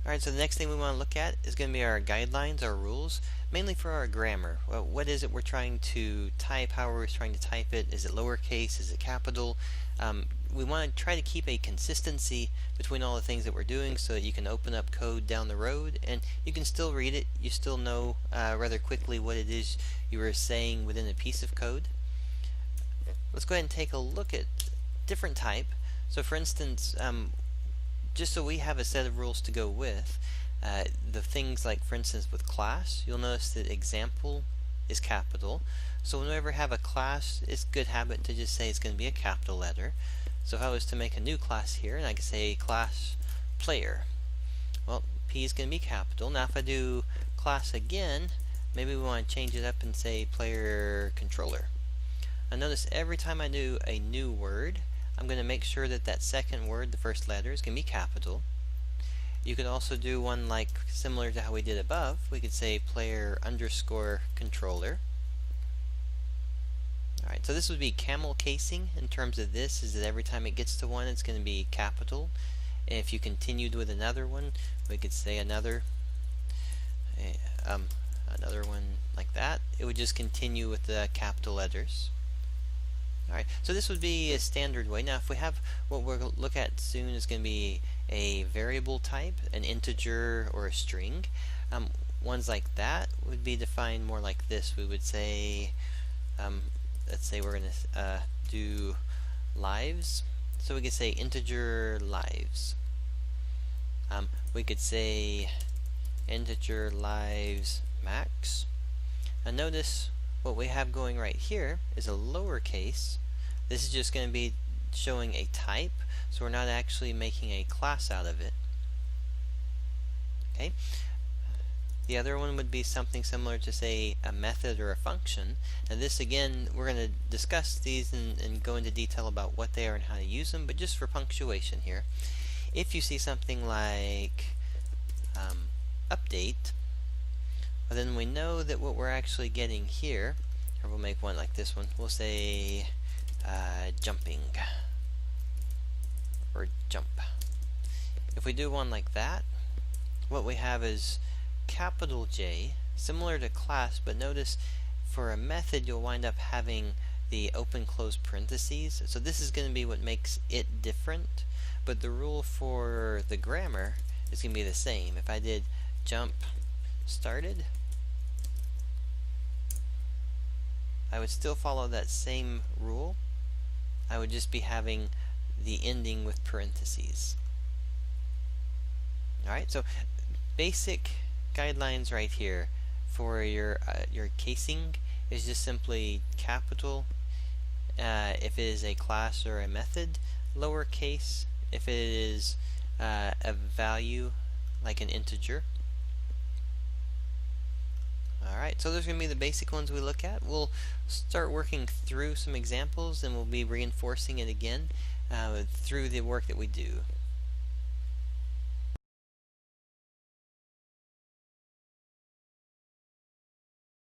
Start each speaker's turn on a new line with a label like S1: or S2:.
S1: Alright, so the next thing we want to look at is going to be our guidelines, our rules, mainly for our grammar. Well, what is it we're trying to type? How are we trying to type it? Is it lowercase? Is it capital? We want to try to keep a consistency between all the things that we're doing so that you can open up code down the road and you can still read it. You still know rather quickly what it is you were saying within a piece of code. Let's go ahead and take a look at different type. So for instance, just so we have a set of rules to go with, the things like, for instance, with class, you'll notice that example is capital. So when we ever have a class, it's a good habit to just say it's going to be a capital letter. So if I was to make a new class here, and I could say class player, well, P is going to be capital. Now if I do class again, maybe we want to change it up and say player controller. Now notice every time I do a new word, I'm going to make sure that that second word, the first letter, is going to be capital. You could also do one like similar to how we did above. We could say player underscore controller. Alright, so this would be camel casing in terms of this, is that every time it gets to one, it's going to be capital. And if you continued with another one, we could say another one like that. It would just continue with the capital letters. Alright, so this would be a standard way. Now if we have what we're going to look at soon is going to be a variable type, an integer or a string. Ones like that would be defined more like this. We would say, let's say we're going to do lives. So we could say integer lives. We could say integer lives max. Now notice what we have going right here is a lowercase. This is just going to be showing a type, so we're not actually making a class out of it. Okay. The other one would be something similar to, say, a method or a function. And this, again, we're going to discuss these and go into detail about what they are and how to use them, but just for punctuation here, if you see something like update, well, then we know that what we're actually getting here, or we'll make one like this one, we'll say jumping, or jump. If we do one like that, what we have is capital J, similar to class, but notice for a method you'll wind up having the open close parentheses. So this is going to be what makes it different, but the rule for the grammar is going to be the same. If I did jump started, I would still follow that same rule. I would just be having the ending with parentheses. Alright, so basic guidelines right here for your casing is just simply capital if it is a class or a method, lowercase if it is a value like an integer. Alright, so those are going to be the basic ones we look at. We'll start working through some examples and we'll be reinforcing it again through the work that we do.